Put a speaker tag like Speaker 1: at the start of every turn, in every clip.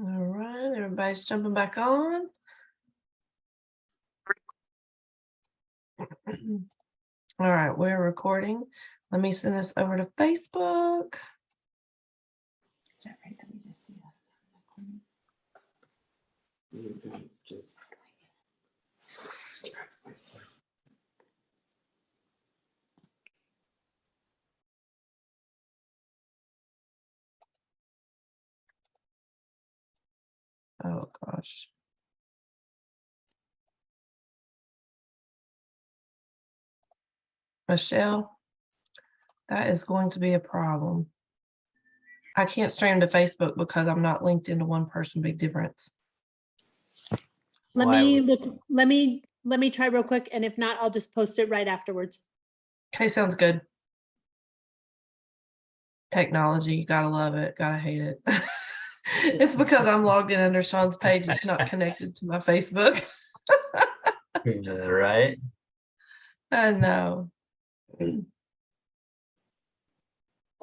Speaker 1: All right, everybody's jumping back on. All right, we're recording. Let me send this over to Facebook.
Speaker 2: Is that right that we just see us?
Speaker 1: Oh gosh. Michelle, that is going to be a problem. I can't stream to Facebook because I'm not linked into one person. Big difference.
Speaker 2: Let me look, let me try real quick, and if not, I'll just post it right afterwards.
Speaker 1: Okay, sounds good. Technology, you gotta love it, gotta hate it. It's because I'm logged in under Sean's page. It's not connected to my Facebook.
Speaker 3: Right.
Speaker 1: I know.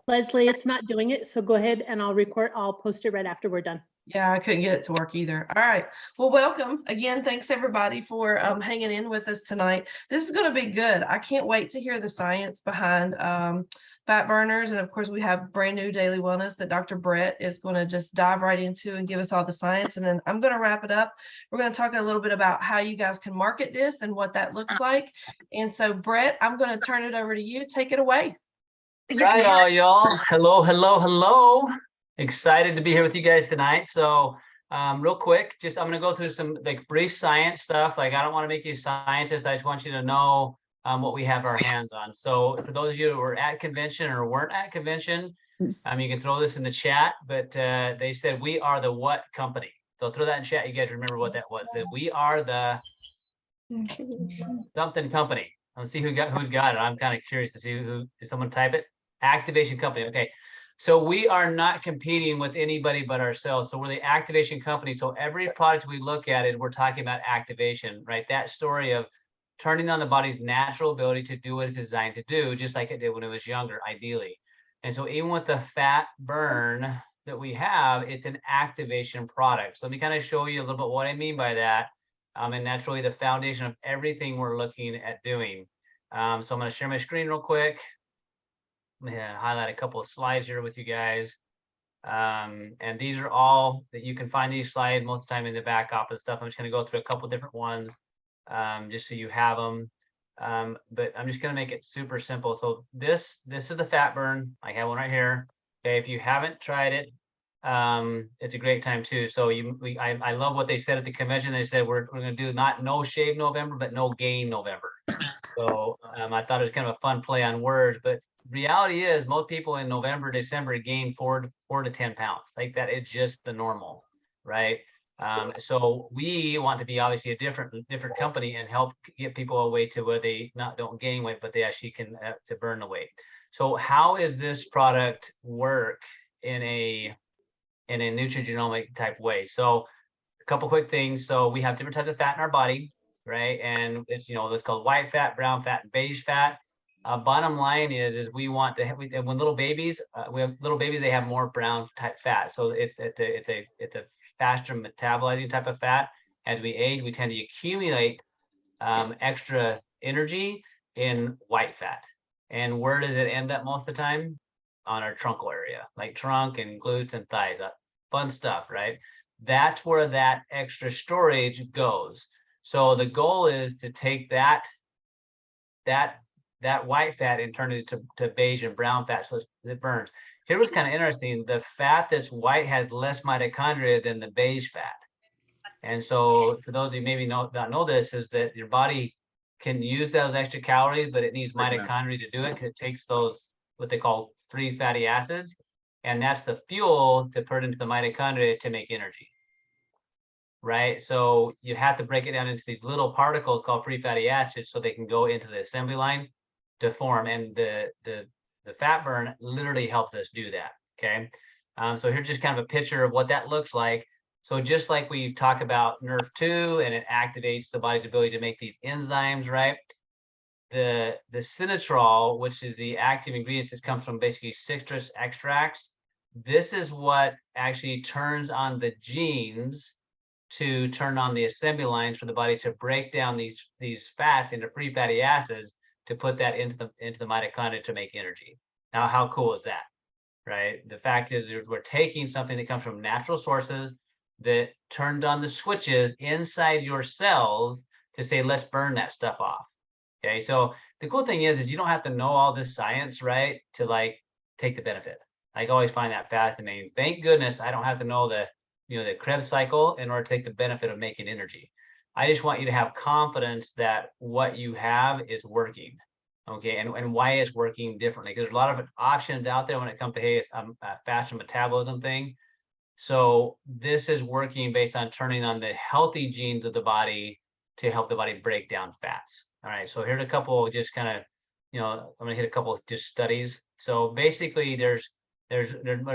Speaker 2: Leslie, it's not doing it, so go ahead and I'll post it right after we're done.
Speaker 1: Yeah, I couldn't get it to work either. All right. Well, welcome again. Thanks everybody for hanging in with us tonight. This is going to be good. I can't wait to hear the science behind fat burners. And of course, we have brand new Daily Wellness that Dr. Brett is going to just dive right into and give us all the science. And then I'm going to wrap it up. We're going to talk a little bit about how you guys can market this and what that looks like. And so, Brett, I'm going to turn it over to you. Take it away.
Speaker 3: Right, all y'all. Hello, hello, hello. Excited to be here with you guys tonight. So real quick, just I'm going to go through some like brief science stuff. Like I don't want to make you scientists. I just want you to know what we have our hands on. So for those of you who were at convention or weren't at convention, you can throw this in the chat, but they said we are the what company. So throw that in chat. You guys remember what that was. That we are the something company. Let's see who's got it. I'm kind of curious to see who, did someone type it? Activation company. Okay. So we are not competing with anybody but ourselves. So we're the activation company. So every product we look at it, we're talking about activation, right? That story of turning on the body's natural ability to do what it's designed to do, just like it did when it was younger, ideally. And so even with the fat burn that we have, it's an activation product. So let me kind of show you a little bit what I mean by that. And that's really the foundation of everything we're looking at doing. So I'm going to share my screen real quick. I'm going to highlight a couple of slides here with you guys. And these are all that you can find these slides most of the time in the back office stuff. I'm just going to go through a couple different ones just so you have them. But I'm just going to make it super simple. So this is the fat burn. I have one right here. Okay, if you haven't tried it, it's a great time too. So I love what they said at the convention. They said we're going to do not no shave November, but no gain November. So I thought it was kind of a fun play on words, but reality is most people in November, December gain 4 to 10 pounds. Like that is just the normal, right? So we want to be obviously a different company and help get people a way to where they don't gain weight, but they actually can to burn the weight. So how is this product work in a nutrigenomic type way? So a couple quick things. So we have different types of fat in our body, right? And it's, it's called white fat, brown fat, and beige fat. Bottom line is we want to have, when little babies, we have little babies, they have more brown type fat. So it's a faster metabolizing type of fat. As we age, we tend to accumulate extra energy in white fat. And where does it end up most of the time? On our truncal area, like trunk and glutes and thighs. Fun stuff, right? That's where that extra storage goes. So the goal is to take that white fat and turn it to beige and brown fat so it burns. Here was kind of interesting. The fat that's white has less mitochondria than the beige fat. And so for those of you maybe not know this, is that your body can use those extra calories, but it needs mitochondria to do it because it takes those, what they call free fatty acids. And that's the fuel to put into the mitochondria to make energy. Right? So you have to break it down into these little particles called free fatty acids so they can go into the assembly line to form. And the fat burn literally helps us do that. Okay. So here's just kind of a picture of what that looks like. So just like we talk about NRF2 and it activates the body's ability to make these enzymes, right? The sinatrol, which is the active ingredients that comes from basically citrus extracts, this is what actually turns on the genes to turn on the assembly lines for the body to break down these fats into free fatty acids to put that into the mitochondria to make energy. Now, how cool is that? Right? The fact is we're taking something that comes from natural sources that turned on the switches inside your cells to say, let's burn that stuff off. Okay. So the cool thing is you don't have to know all this science, right, to like take the benefit. I always find that fascinating. Thank goodness I don't have to know the Krebs cycle in order to take the benefit of making energy. I just want you to have confidence that what you have is working. Okay, and why it's working differently, because there's a lot of options out there when it comes to, hey, it's a faster metabolism thing. So this is working based on turning on the healthy genes of the body to help the body break down fats. All right, so here's a couple just kind of, I'm gonna hit a couple of just studies. So basically there's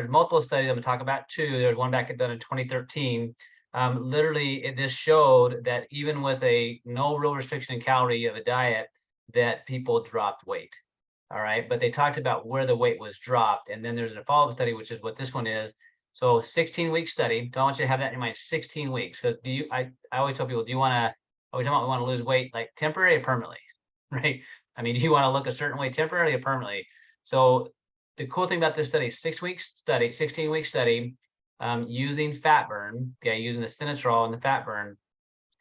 Speaker 3: multiple studies. I'm gonna talk about two. There's one back done in 2013. Literally, it just showed that even with a no real restriction in calorie of a diet, that people dropped weight. All right, but they talked about where the weight was dropped, and then there's a follow-up study, which is what this one is. So 16-week study. So I want you to have that in your mind. 16 weeks, because I always tell people, do you want to? We want to lose weight like temporary or permanently, right? I mean, do you want to look a certain way temporarily or permanently? So the cool thing about this study, 16-week study, using fat burn, okay, using the sinotrol and the fat burn,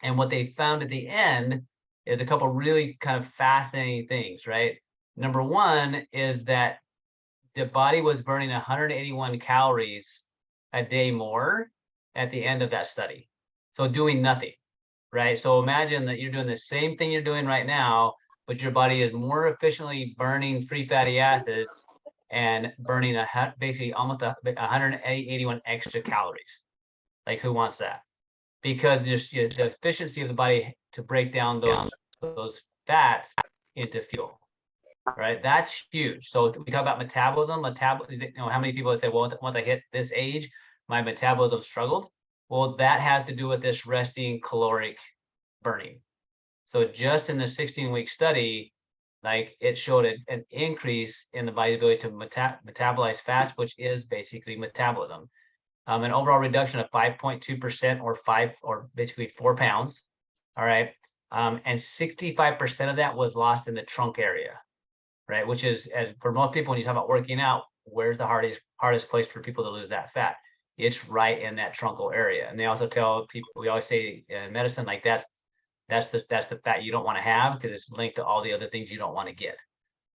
Speaker 3: and what they found at the end is a couple really kind of fascinating things, right? Number one is that the body was burning 181 calories a day more at the end of that study. So doing nothing, right? So imagine that you're doing the same thing you're doing right now, but your body is more efficiently burning free fatty acids and burning basically almost 181 extra calories. Like, who wants that? Because just the efficiency of the body to break down those fats into fuel, right? That's huge. So we talk about metabolism. How many people say, well, once I hit this age, my metabolism struggled? Well, that has to do with this resting caloric burning. So just in the 16-week study, like, it showed an increase in the body's ability to metabolize fats, which is basically metabolism. An overall reduction of 5.2% or basically 4 pounds. All right. And 65% of that was lost in the trunk area, right? Which is, as for most people, when you talk about working out, where's the hardest place for people to lose that fat? It's right in that truncal area. And they also tell people, we always say in medicine, like that's the fat you don't want to have, because it's linked to all the other things you don't want to get.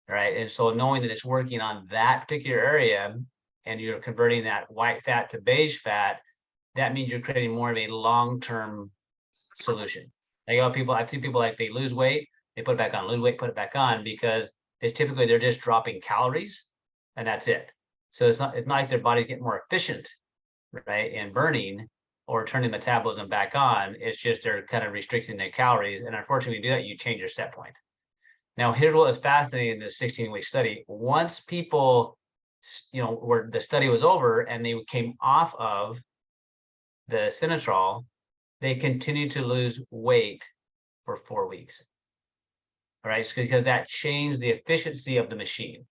Speaker 3: Right. And so knowing that it's working on that particular area, and you're converting that white fat to beige fat, that means you're creating more of a long-term solution. Like, I've seen people, like, they lose weight, they put it back on, lose weight, put it back on, because it's typically they're just dropping calories and that's it. So it's not like their body's getting more efficient, right, in burning or turning metabolism back on. It's just they're kind of restricting their calories. And unfortunately, when you do that, you change your set point. Now, here's what was fascinating in this 16-week study. Once people, where the study was over and they came off of the sinotrol, they continued to lose weight for 4 weeks. All right, because that changed the efficiency of the machine.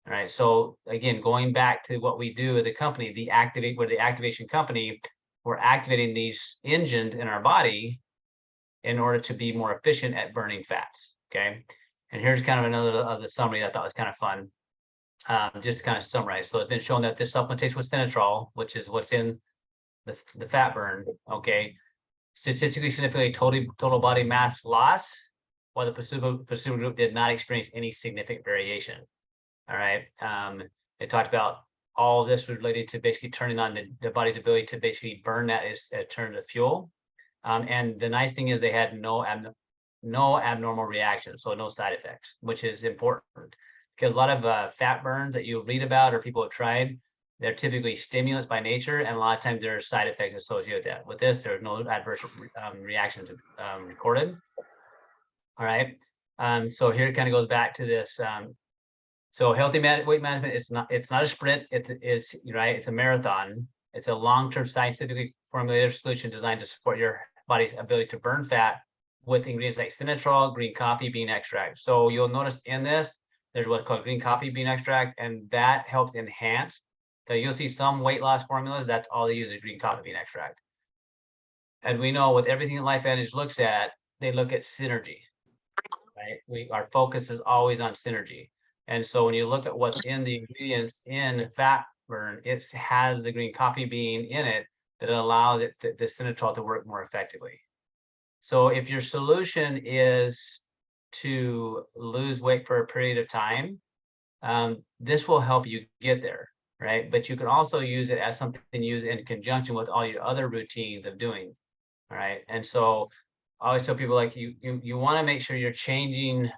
Speaker 3: All right, so again, going back to what we do as a company, we're the activation company. We're activating these engines in our body in order to be more efficient at burning fats. Okay, and here's kind of another of the summary that I thought was kind of fun. Just to kind of summarize. So it's been shown that this supplementation with sinotrol, which is what's in the fat burn, okay, statistically significantly total body mass loss, while the placebo group did not experience any significant variation. All right. It talked about all of this was related to basically turning on the body's ability to basically burn that as turn to fuel. And the nice thing is they had no abnormal reactions, so no side effects, which is important, because a lot of fat burns that you read about or people have tried, they're typically stimulants by nature, and a lot of times there are side effects associated with that. With this, there are no adverse reactions recorded. All right. So here it kind of goes back to this. So healthy weight management, it's not a sprint. It's right. It's a marathon. It's a long-term scientifically formulated solution designed to support your body's ability to burn fat with ingredients like sinotrol, green coffee bean extract. So you'll notice in this, there's what's called green coffee bean extract, and that helps enhance So you'll see some weight loss formulas, that's all they use is green coffee bean extract. And we know with everything that LifeVantage looks at, they look at synergy, right? Our focus is always on synergy. And so when you look at what's in the ingredients in fat burn, it has the green coffee bean in it that allows it, the Synatol to work more effectively. So if your solution is to lose weight for a period of time, this will help you get there, right? But you can also use it as something used in conjunction with all your other routines of doing, all right? And so I always tell people, like, you want to make sure you're changing.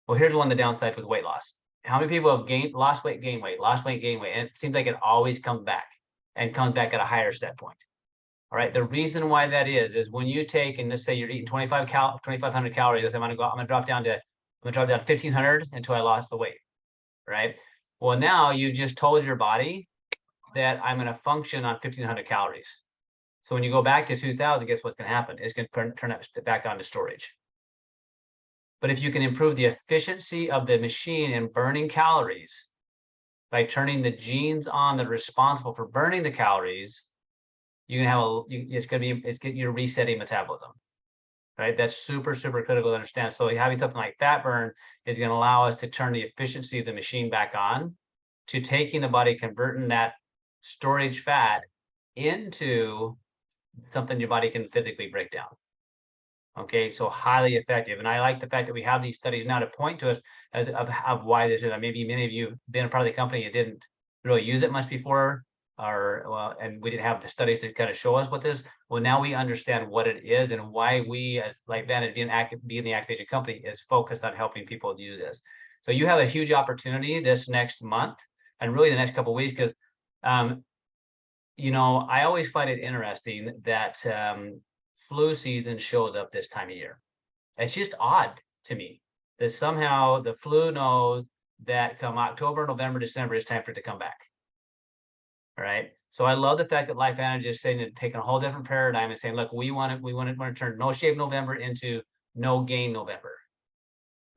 Speaker 3: Well, here's one of the downsides with weight loss. How many people have lost weight, gained weight, lost weight, gained weight? And it seems like it always comes back and comes back at a higher set point. All right. The reason why that is when you take, and let's say you're eating 2,500 calories, I'm going to drop down 1,500 until I lost the weight. Right. Well, now you just told your body that I'm going to function on 1,500 calories. So when you go back to 2,000, guess what's going to happen? It's going to turn it back onto storage. But if you can improve the efficiency of the machine in burning calories by turning the genes on that are responsible for burning the calories, you can have you're resetting metabolism, right? That's super, super critical to understand. So having something like fat burn is going to allow us to turn the efficiency of the machine back on to taking the body, converting that storage fat into something your body can physically break down. Okay, so highly effective. And I like the fact that we have these studies now to point to us of why this is. Maybe many of you have been a part of the company and didn't really use it much before, and we didn't have the studies to kind of show us what this. Well, now we understand what it is and why we, as LifeVantage, being the activation company, is focused on helping people do this. So you have a huge opportunity this next month and really the next couple of weeks, because I always find it interesting that flu season shows up this time of year. It's just odd to me that somehow the flu knows that come October, November, December, it's time for it to come back. All right. So I love the fact that LifeVantage is saying that, taking a whole different paradigm and saying, look, we want to turn no shave November into no gain November.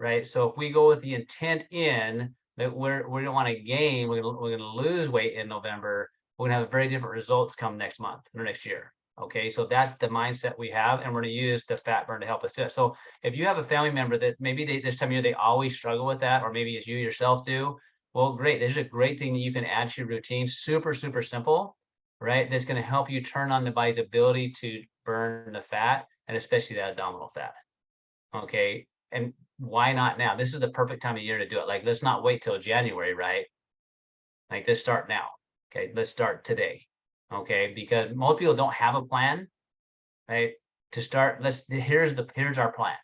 Speaker 3: Right. So if we go with the intent in that we don't want to gain, we're going to lose weight in November, we're going to have very different results come next month or next year. Okay, so that's the mindset we have, and we're going to use the fat burn to help us do it. So if you have a family member that maybe this time of year they always struggle with that, or maybe as you yourself do, well, great. This is a great thing that you can add to your routine. Super, super simple, right? That's going to help you turn on the body's ability to burn the fat, and especially that abdominal fat. Okay, and why not now? This is the perfect time of year to do it. Like, let's not wait till January, right? Like, let's start now. Okay, let's start today. Okay, because most people don't have a plan, right? To start, here's our plan,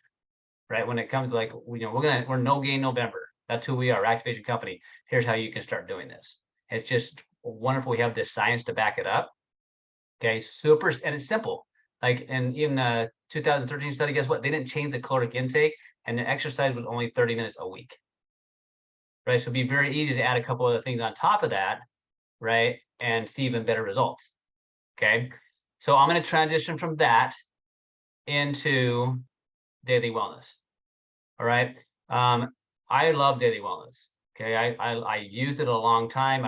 Speaker 3: right? When it comes to, like, we're no gain November. That's who we are, activation company. Here's how you can start doing this. It's just wonderful. We have this science to back it up. Okay, super, and it's simple. Like, and even the 2013 study, guess what? They didn't change the caloric intake, and the exercise was only 30 minutes a week, right? So it'd be very easy to add a couple other things on top of that, right? And see even better results. Okay, so I'm going to transition from that into daily wellness. All right. I love daily wellness. Okay, I used it a long time.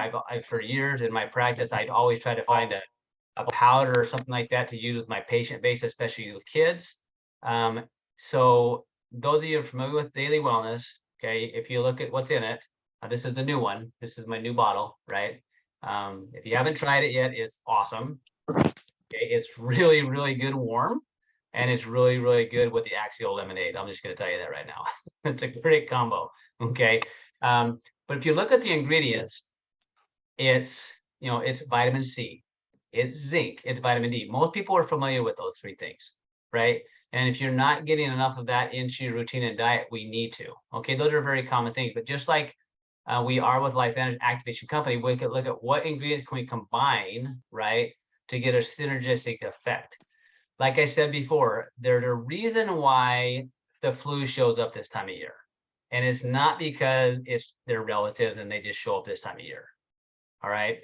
Speaker 3: For years in my practice, I'd always try to find a powder or something like that to use with my patient base, especially with kids. So those of you who are familiar with daily wellness, okay, if you look at what's in it, this is the new one. This is my new bottle, right? If you haven't tried it yet, it's awesome. Okay, it's really, really good warm, and it's really, really good with the Axial lemonade. I'm just going to tell you that right now. It's a great combo. Okay, but if you look at the ingredients, it's vitamin C, it's zinc, it's vitamin D. Most people are familiar with those three things, right? And if you're not getting enough of that into your routine and diet, we need to. Okay, those are very common things. But just like we are with LifeVantage Activation Company, we could look at what ingredients can we combine, right, to get a synergistic effect. Like I said before, there's a reason why the flu shows up this time of year. And it's not because it's their relatives and they just show up this time of year. All right.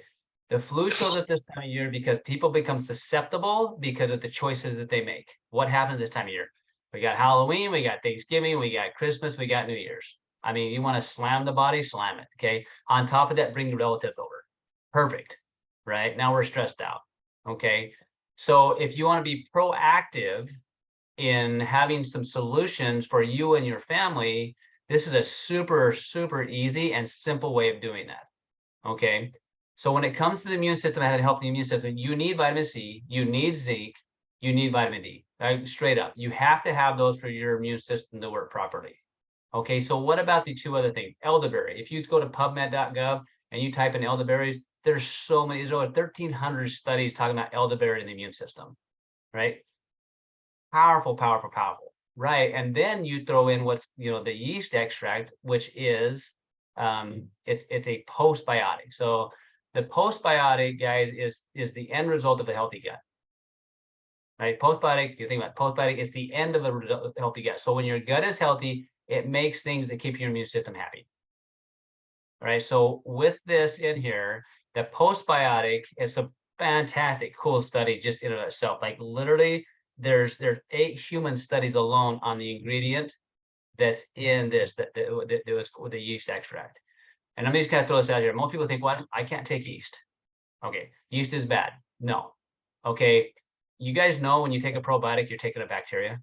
Speaker 3: The flu shows up this time of year because people become susceptible because of the choices that they make. What happens this time of year? We got Halloween, we got Thanksgiving, we got Christmas, we got New Year's. I mean, you want to slam the body, slam it. Okay. On top of that, bring the relatives over. Perfect, right? Now we're stressed out. Okay. So if you want to be proactive in having some solutions for you and your family, this is a super, super easy and simple way of doing that. Okay. So when it comes to the immune system, having a healthy immune system, you need vitamin C, you need zinc, you need vitamin D, right? Straight up. You have to have those for your immune system to work properly. Okay. So what about the two other things? Elderberry. If you go to PubMed.gov and you type in elderberries, there's so many, there's over 1,300 studies talking about elderberry in the immune system, right? Powerful, powerful, powerful, right? And then you throw in what's, the yeast extract, which is, it's a postbiotic. So the postbiotic, guys, is the end result of a healthy gut, right? Postbiotic, if you think about postbiotic, is the end of a healthy gut. So when your gut is healthy, it makes things that keep your immune system happy. All right. So with this in here, the postbiotic is a fantastic, cool study just in and of itself. Like literally, there's 8 human studies alone on the ingredient that's in this that was with the yeast extract. And let me just kind of throw this out here. Most people think, "What? I can't take yeast." Okay, yeast is bad. No. Okay, you guys know when you take a probiotic, you're taking a bacteria.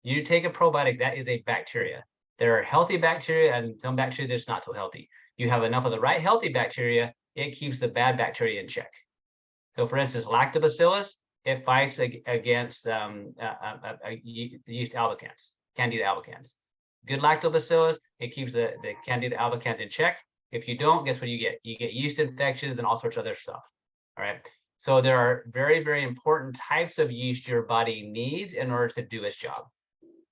Speaker 3: You take a probiotic, that is a bacteria. There are healthy bacteria and some bacteria that's not so healthy. You have enough of the right healthy bacteria, it keeps the bad bacteria in check. So for instance, lactobacillus, it fights against yeast albicans, Candida albicans. Good lactobacillus, it keeps the Candida albicans in check. If you don't, guess what you get? You get yeast infections and all sorts of other stuff. All right. So there are very, very important types of yeast your body needs in order to do its job.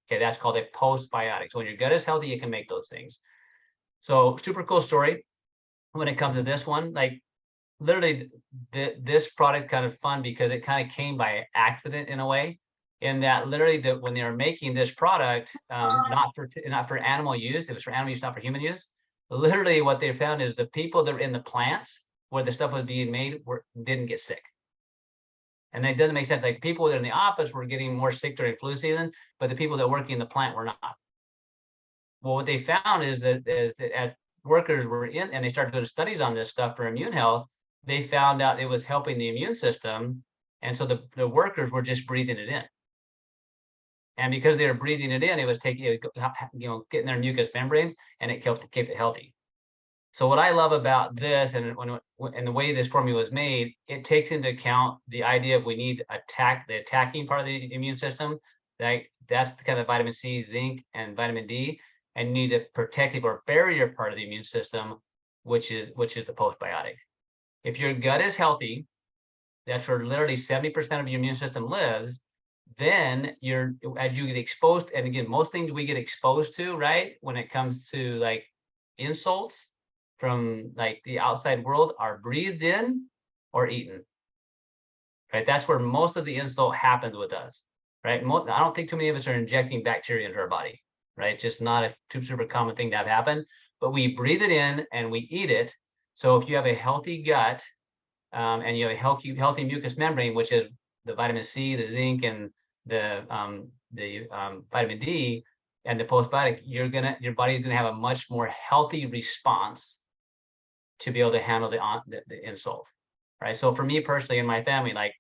Speaker 3: Okay, that's called a postbiotic. So when your gut is healthy, you can make those things. So super cool story. When it comes to this one, like literally this product kind of fun because it kind of came by accident in a way, in that literally when they were making this product, not for animal use, it was for animal use, not for human use. Literally what they found is the people that were in the plants where the stuff was being made didn't get sick. And it doesn't make sense. Like people that are in the office were getting more sick during flu season, but the people that work in the plant were not. Well, what they found is that as workers were in and they started doing studies on this stuff for immune health, they found out it was helping the immune system. And so the workers were just breathing it in. And because they were breathing it in, it was taking, getting their mucous membranes, and it kept it healthy. So what I love about this, and the way this formula was made, it takes into account the idea of we need the attacking part of the immune system. That's the kind of vitamin C, zinc, and vitamin D, and you need the protective or barrier part of the immune system, which is the postbiotic. If your gut is healthy, that's where literally 70% of your immune system lives. Then as you get exposed, and again, most things we get exposed to, right, when it comes to like insults from like the outside world, are breathed in or eaten, right? That's where most of the insult happens with us, right? I don't think too many of us are injecting bacteria into our body, right? Just not a super common thing to have happen, but we breathe it in and we eat it. So if you have a healthy gut, and you have a healthy mucous membrane, which is the vitamin C, the zinc, and the vitamin D, and the postbiotic, your body's gonna have a much more healthy response to be able to handle the insult, right? So for me personally and my family, like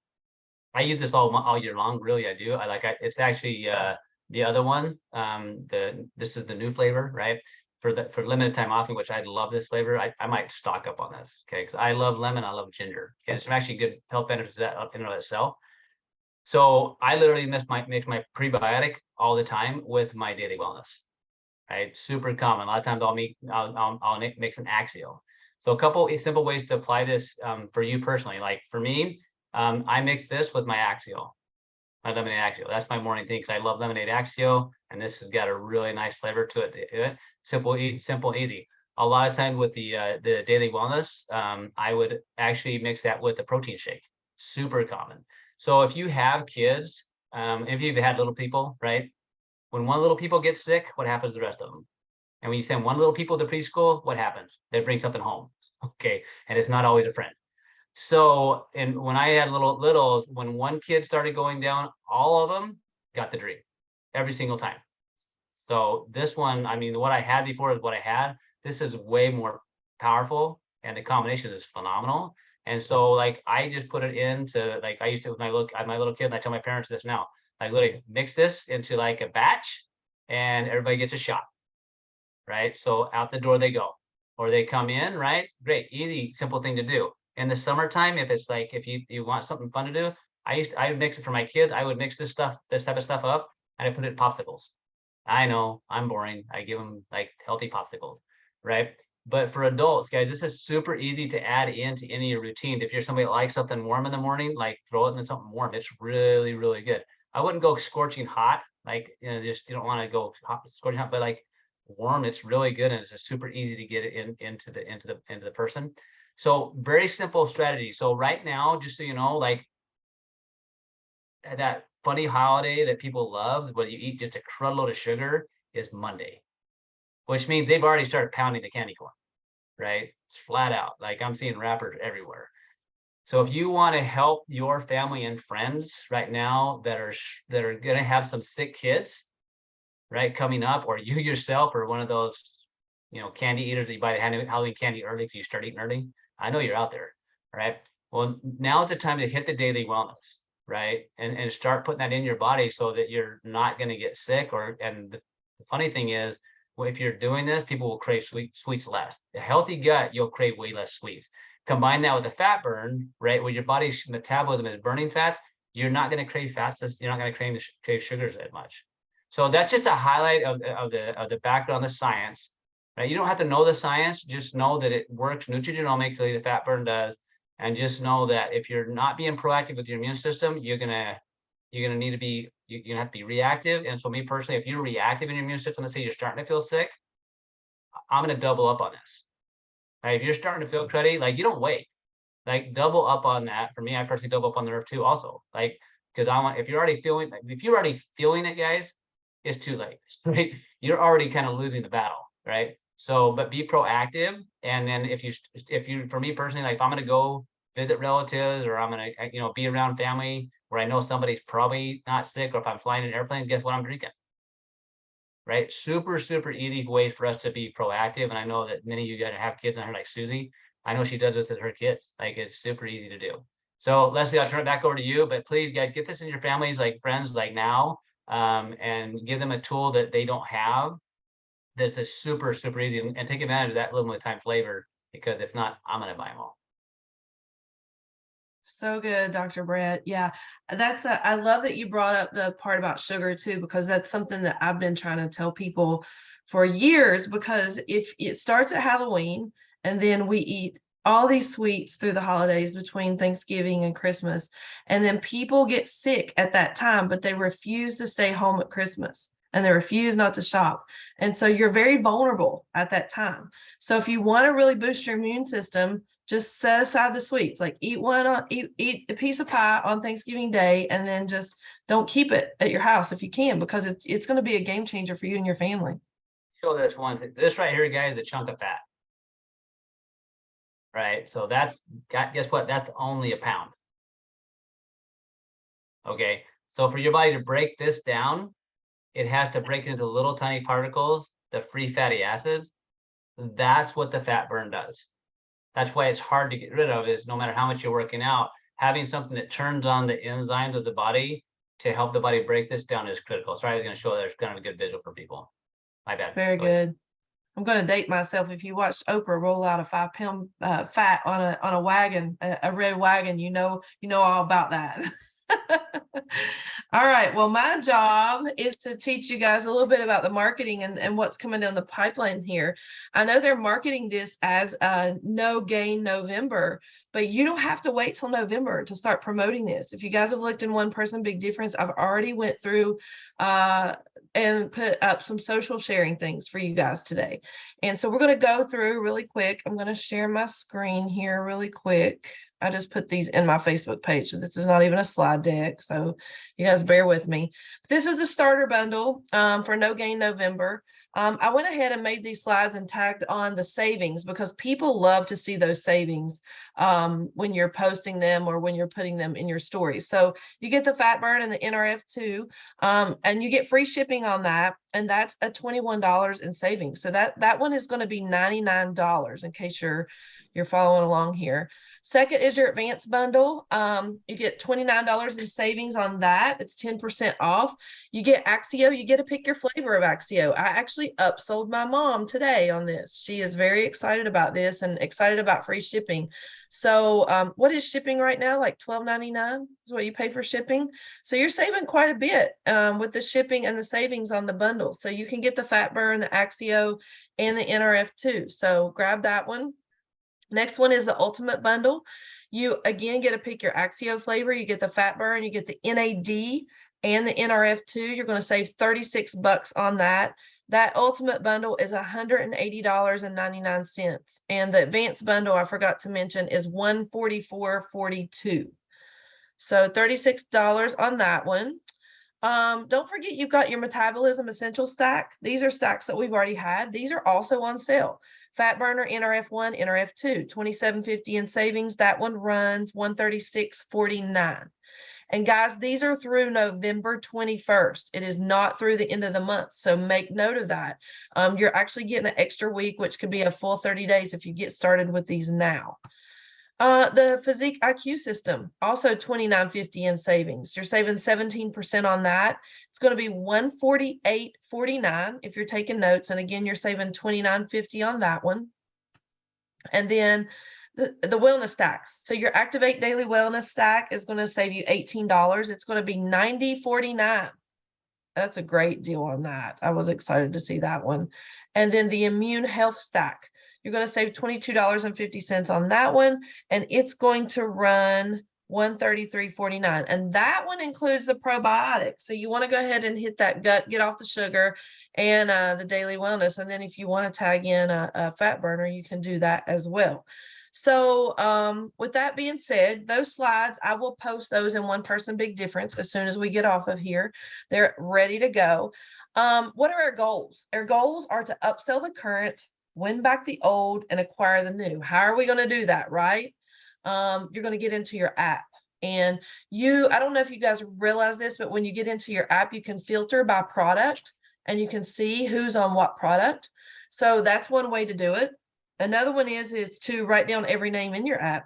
Speaker 3: I use this all year long. Really, I do. It's actually the other one. This is the new flavor, right? For limited time offering, which I love this flavor. I might stock up on this, okay? Because I love lemon, I love ginger. Okay, some actually good health benefits that in and of itself. So I literally mix my prebiotic all the time with my daily wellness, right? Super common. A lot of times I'll mix an axial. So a couple of simple ways to apply this for you personally. Like for me, I mix this with my axial. My lemonade axial. That's my morning thing because I love lemonade axial, and this has got a really nice flavor to it. Simple, easy. A lot of times with the daily wellness, I would actually mix that with the protein shake. Super common. So if you have kids, if you've had little people, right? When one little people gets sick, what happens to the rest of them? And when you send one little people to preschool, what happens? They bring something home. Okay, and it's not always a friend. So, and when I had littles, when one kid started going down, all of them got the dream every single time. So this one, I mean, what I had before is what I had. This is way more powerful and the combination is phenomenal. And so like I just put it into, like I used to with my little kid, and I tell my parents this now, like literally mix this into like a batch and everybody gets a shot, right? So out the door they go, or they come in, right? Great, easy, simple thing to do. In the summertime, if it's like, if you want something fun to do, I would mix it for my kids. I would mix this type of stuff up, and I put it in popsicles. I know I'm boring. I give them like healthy popsicles, right? But for adults, guys, this is super easy to add into any of your routine. If you're somebody that likes something warm in the morning, like throw it into something warm. It's really, really good. I wouldn't go scorching hot, like, you know, just, you don't want to go scorching hot, but like warm, it's really good. And it's just super easy to get it into the person. So very simple strategy. So right now, just so you know, like that funny holiday that people love, where you eat just a crud load of sugar, is Monday, which means they've already started pounding the candy corn, right? It's flat out. Like I'm seeing wrappers everywhere. So if you want to help your family and friends right now that are going to have some sick kids, right, coming up, or you yourself are one of those, you know, candy eaters that you buy the Halloween candy early because you start eating early. I know you're out there, right? Well, now is the time to hit the daily wellness, right? And start putting that in your body so that you're not going to get sick. And the funny thing is, well, if you're doing this, people will crave sweets less. A healthy gut, you'll crave way less sweets. Combine that with a fat burn, right, where your body's metabolism is burning fats, you're not going to crave fats. You're not going to crave sugars as much. So that's just a highlight of the background, the science, right? You don't have to know the science, just know that it works nutrigenomically, the fat burn does, and just know that if you're not being proactive with your immune system, you're gonna need to be, you're gonna have to be reactive. And so me personally, if you're reactive in your immune system, let's say you're starting to feel sick, I'm gonna double up on this. Right? If you're starting to feel cruddy, like you don't wait, like double up on that. For me, I personally double up on the nerve too, also, like, because I want, if you're already feeling it, guys, it's too late, right? You're already kind of losing the battle, right? So, but be proactive. And then if you, for me personally, like if I'm going to go visit relatives, or I'm going to, you know, be around family where I know somebody's probably not sick, or if I'm flying in an airplane, guess what I'm drinking? Right? Super, super easy way for us to be proactive. And I know that many of you guys have kids on here, like Susie. I know she does it with her kids. Like it's super easy to do. So Leslie, I'll turn it back over to you, but please guys, get this in your families, like friends, like now, and give them a tool that they don't have. That's just super, super easy, and take advantage of that limited time flavor, because if not, I'm going to buy them all.
Speaker 1: So good, Dr. Brett. Yeah, I love that you brought up the part about sugar too, because that's something that I've been trying to tell people for years, because if it starts at Halloween and then we eat all these sweets through the holidays between Thanksgiving and Christmas, and then people get sick at that time, but they refuse to stay home at Christmas and they refuse not to shop. And so you're very vulnerable at that time. So if you want to really boost your immune system, just set aside the sweets, like eat a piece of pie on Thanksgiving Day, and then just don't keep it at your house if you can, because it's going to be a game changer for you and your family.
Speaker 3: Show this one. This right here, guys, is a chunk of fat. Right. So guess what? That's only a pound. Okay. So for your body to break this down, it has to break it into little tiny particles, the free fatty acids. That's what the fat burn does. That's why it's hard to get rid of, is no matter how much you're working out, having something that turns on the enzymes of the body to help the body break this down is critical. Sorry, I was going to show there's kind of a good visual for people. My bad.
Speaker 1: Very good. I'm going to date myself. If you watched Oprah roll out a 5-pound fat on a wagon, a red wagon, you know all about that. All right. Well, my job is to teach you guys a little bit about the marketing and what's coming down the pipeline here. I know they're marketing this as a No Gain November, but you don't have to wait till November to start promoting this. If you guys have looked in One Person Big Difference, I've already went through and put up some social sharing things for you guys today. And so we're going to go through really quick. I'm going to share my screen here really quick. I just put these in my Facebook page, so this is not even a slide deck, so you guys bear with me. This is the starter bundle for No Gain November. I went ahead and made these slides and tagged on the savings, because people love to see those savings when you're posting them or when you're putting them in your stories. So you get the fat burn and the NRF2, and you get free shipping on that, and that's a $21 in savings. So that one is going to be $99, in case you're you're following along here. Second is your advanced bundle. You get $29 in savings on that. It's 10% off. You get Axio. You get to pick your flavor of Axio. I actually upsold my mom today on this. She is very excited about this and excited about free shipping. So what is shipping right now? Like $12.99 is what you pay for shipping. So you're saving quite a bit with the shipping and the savings on the bundle. So you can get the fat burn, the Axio, and the NRF2. So grab that one. Next one is the ultimate bundle. You again get to pick your Axio flavor. You get the fat burn, you get the NAD and the NRF2. You're going to save $36 on that. That ultimate bundle is $180.99. And the advanced bundle, I forgot to mention, is $144.42. So $36 on that one. Don't forget you've got your metabolism essential stack. These are stacks that we've already had. These are also on sale. Fat burner, NRF1, NRF2, $27.50 in savings. That one runs $136.49. And guys, these are through November 21st. It is not through the end of the month. So make note of that. You're actually getting an extra week, which could be a full 30 days if you get started with these now. The Physique IQ system, also $29.50 in savings. You're saving 17% on that. It's going to be $148.49 if you're taking notes. And again, you're saving $29.50 on that one. And then the wellness stacks. So your Activate Daily Wellness stack is going to save you $18. It's going to be $90.49. That's a great deal on that. I was excited to see that one. And then the Immune Health stack. You're going to save $22.50 on that one, and it's going to run $133.49. And that one includes the probiotics. So you want to go ahead and hit that gut, get off the sugar, and the daily wellness. And then if you want to tag in a fat burner, you can do that as well. So with that being said, those slides, I will post those in One Person Big Difference as soon as we get off of here. They're ready to go. What are our goals? Our goals are to upsell the current, win back the old, and acquire the new. How are we going to do that, right? You're going to get into your app. And I don't know if you guys realize this, but when you get into your app, you can filter by product and you can see who's on what product. So that's one way to do it. Another one is to write down every name in your app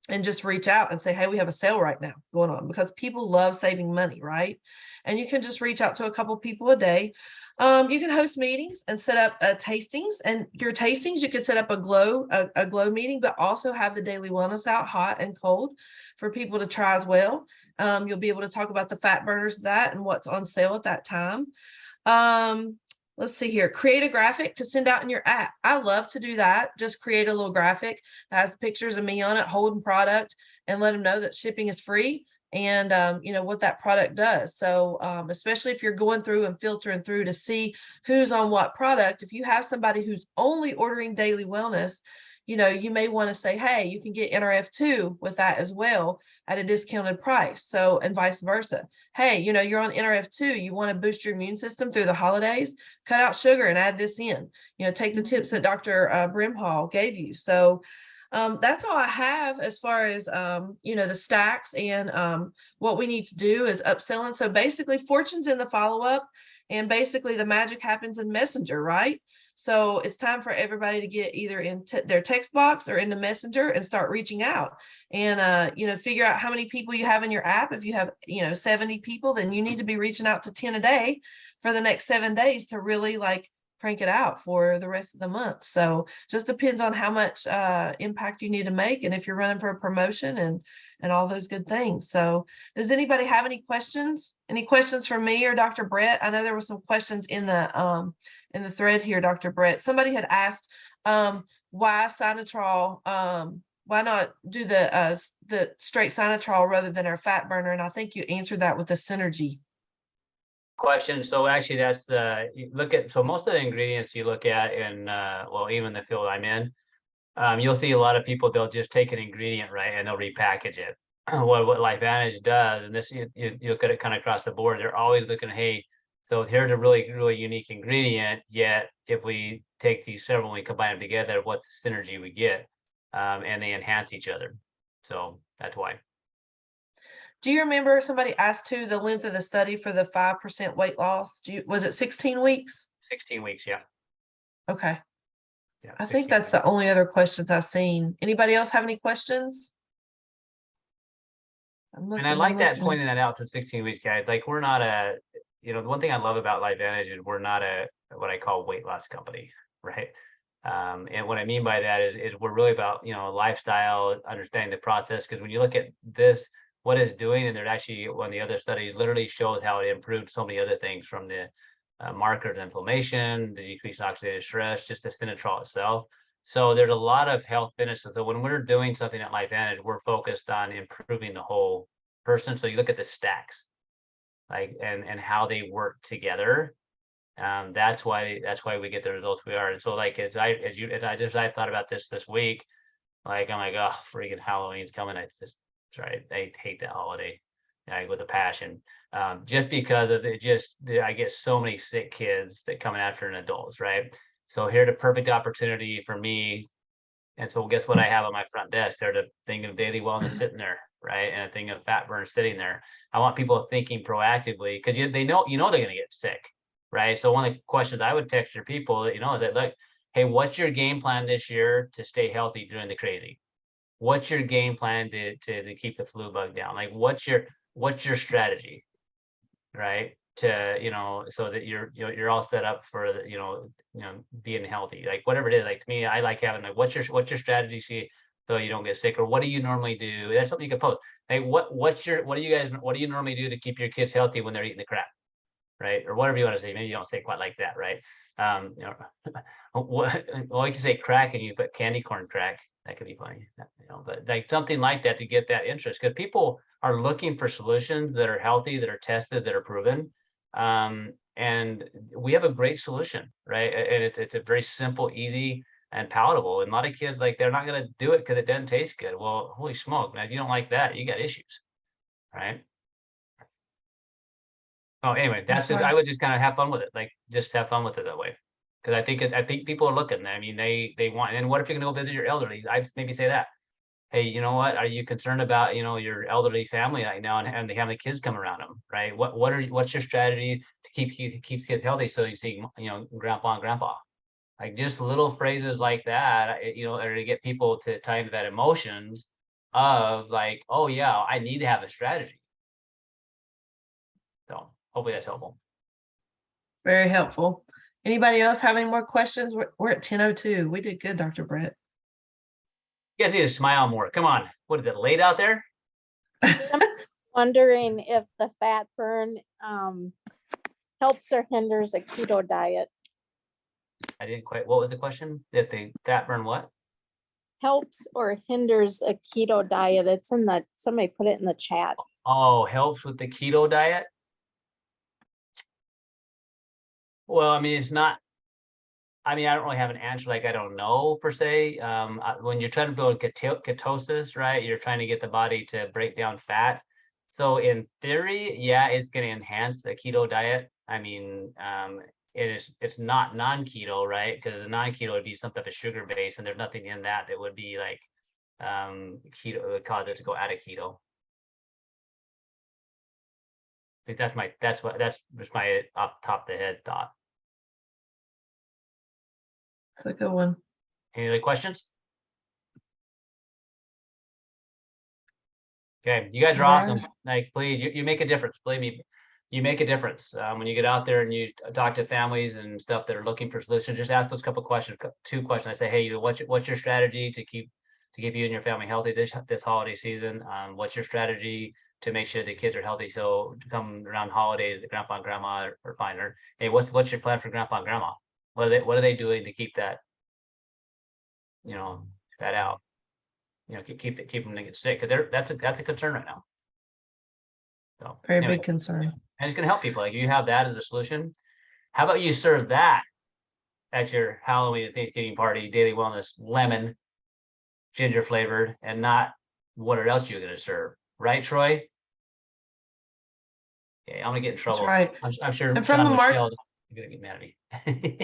Speaker 1: and just reach out and say, hey, we have a sale right now going on, because people love saving money, right? And you can just reach out to a couple people a day. You can host meetings and set up tastings, and your tastings, you can set up a glow meeting, but also have the daily wellness out hot and cold for people to try as well. You'll be able to talk about the fat burners, that and what's on sale at that time. Let's see here. Create a graphic to send out in your app. I love to do that. Just create a little graphic that has pictures of me on it holding product and let them know that shipping is free and what that product does. So especially if you're going through and filtering through to see who's on what product, if you have somebody who's only ordering daily wellness, you may want to say, hey, you can get NRF2 with that as well at a discounted price. So, and vice versa. Hey, you're on NRF2, you want to boost your immune system through the holidays, cut out sugar and add this in, take the tips that Dr. Brimhall gave you. So that's all I have as far as, the stacks and what we need to do is upselling. So basically fortune's in the follow-up, and basically the magic happens in Messenger, right? So it's time for everybody to get either in their text box or in the Messenger and start reaching out and, figure out how many people you have in your app. If you have, 70 people, then you need to be reaching out to 10 a day for the next 7 days to really crank it out for the rest of the month. So just depends on how much impact you need to make, and if you're running for a promotion and all those good things. So does anybody have any questions? Any questions from me or Dr. Brett? I know there were some questions in the thread here, Dr. Brett. Somebody had asked why Sinatrol, why not do the straight Sinatrol rather than our fat burner? And I think you answered that with the synergy
Speaker 3: question. So actually that's you look at, so most of the ingredients you look at in even the field I'm in, you'll see a lot of people, they'll just take an ingredient, right, and they'll repackage it. What LifeVantage does, and this you look at it kind of across the board, they're always looking, hey, so here's a really, really unique ingredient, yet if we take these several and we combine them together, what's the synergy we get? And they enhance each other. So that's why.
Speaker 1: Do you remember somebody asked too the length of the study for the 5% weight loss? Was it 16 weeks?
Speaker 3: 16 weeks, yeah.
Speaker 1: Okay.
Speaker 3: Yeah,
Speaker 1: I think
Speaker 3: 16
Speaker 1: that's the only other questions I've seen. Anybody else have any questions?
Speaker 3: And I like that pointing that out for 16 weeks, guys. Like we're not a, the one thing I love about LifeVantage is we're not a what I call weight loss company, right? And what I mean by that is we're really about lifestyle, understanding the process. Because when you look at this, what it's doing, and there actually one of the other studies literally shows how it improved so many other things from the markers, inflammation, the decreased oxidative stress, just the stenotol itself. So there's a lot of health benefits. So when we're doing something at LifeVantage, we're focused on improving the whole person. So you look at the stacks, like and how they work together. That's why we get the results we are. And so like as I thought about this week, like I'm like, oh, freaking Halloween's coming. I hate that holiday, like with a passion. Just because of I get so many sick kids that come after an adults, right? So here's the perfect opportunity for me. And so guess what I have on my front desk? There's a thing of daily wellness sitting there, right? And a thing of fat burn sitting there. I want people thinking proactively because they know they're going to get sick, right? So one of the questions I would text your people, is that, look, hey, what's your game plan this year to stay healthy during the crazy? What's your game plan to keep the flu bug down? Like, what's your strategy, right? To so that you're all set up for being healthy, like whatever it is. Like to me, I like having like what's your strategy so you don't get sick, or what do you normally do? That's something you can post. Hey, what do you normally do to keep your kids healthy when they're eating the crap, right? Or whatever you want to say. Maybe you don't say it quite like that, right? Well, you can say crack and you put candy corn crack. That could be funny, but like something like that to get that interest, because people are looking for solutions that are healthy, that are tested, that are proven. And we have a great solution, right? And it's a very simple, easy, and palatable. And a lot of kids, like, they're not going to do it because it doesn't taste good. Well, holy smoke, man, if you don't like that, you got issues, right? Oh, anyway, I would just kind of have fun with it. Like, just have fun with it that way. Because I think people are looking. I mean, they want. And what if you're going to go visit your elderly? I'd maybe say that. Hey, you know what? Are you concerned about your elderly family right now and they have the kids come around them, right? What's your strategy to keep kids healthy so you see grandpa and grandpa? Like just little phrases like that, or to get people to tie into that emotions of like, oh yeah, I need to have a strategy. So hopefully that's helpful.
Speaker 1: Very helpful. Anybody else have any more questions? We're at 10:02. We did good, Dr. Brett.
Speaker 3: You guys need to smile more. Come on. What is it, late out there?
Speaker 4: I'm wondering if the fat burn helps or hinders a keto diet.
Speaker 3: I didn't quite. What was the question? That the fat burn what?
Speaker 4: Helps or hinders a keto diet. It's in somebody put it in the chat.
Speaker 3: Oh, helps with the keto diet? Well, I mean, it's not. I mean, I don't really have an answer. Like, I don't know per se. When you're trying to build ketosis, right? You're trying to get the body to break down fats. So in theory, yeah, it's going to enhance the keto diet. I mean, it's not non-keto, right? Because the non-keto would be some type of sugar base, and there's nothing in that would be like keto, would cause it to go out of keto. I think that's just my off the top of the head thought.
Speaker 1: That's a good one.
Speaker 3: Any other questions? Okay, you guys are awesome. Like, please, you make a difference. Believe me, you make a difference when you get out there and you talk to families and stuff that are looking for solutions. Just ask those couple questions, 2 questions. I say, hey, what's your strategy to keep you and your family healthy this holiday season? What's your strategy to make sure the kids are healthy? So to come around holidays, the grandpa and grandma are fine. Or hey, what's your plan for grandpa and grandma? What are they doing to keep that, that out? Keep them to get sick, because that's a concern right now. So
Speaker 1: Very
Speaker 3: anyway,
Speaker 1: big concern.
Speaker 3: and it's gonna help people. Like, you have that as a solution. How about you serve that at your Halloween and Thanksgiving party, daily wellness, lemon, ginger flavored, and not what else you're gonna serve, right, Troy? Okay, I'm gonna get in trouble.
Speaker 1: That's right.
Speaker 3: I'm sure.
Speaker 1: And from a
Speaker 3: Michelle is gonna get mad at me.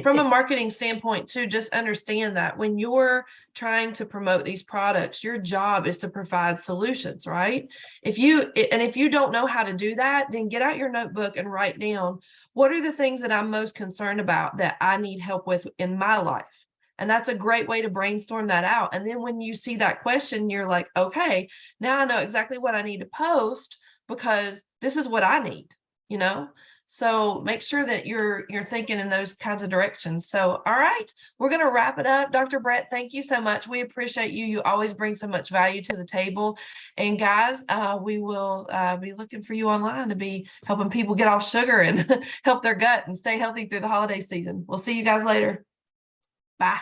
Speaker 1: From a marketing standpoint too, just understand that when you're trying to promote these products, your job is to provide solutions, right? If you don't know how to do that, then get out your notebook and write down, what are the things that I'm most concerned about that I need help with in my life? And that's a great way to brainstorm that out. And then when you see that question, you're like, okay, now I know exactly what I need to post because this is what I need, you know? So make sure that you're thinking in those kinds of directions. So, all right, we're going to wrap it up. Dr. Brett, thank you so much. We appreciate you. You always bring so much value to the table. And guys, we will be looking for you online to be helping people get off sugar and help their gut and stay healthy through the holiday season. We'll see you guys later. Bye.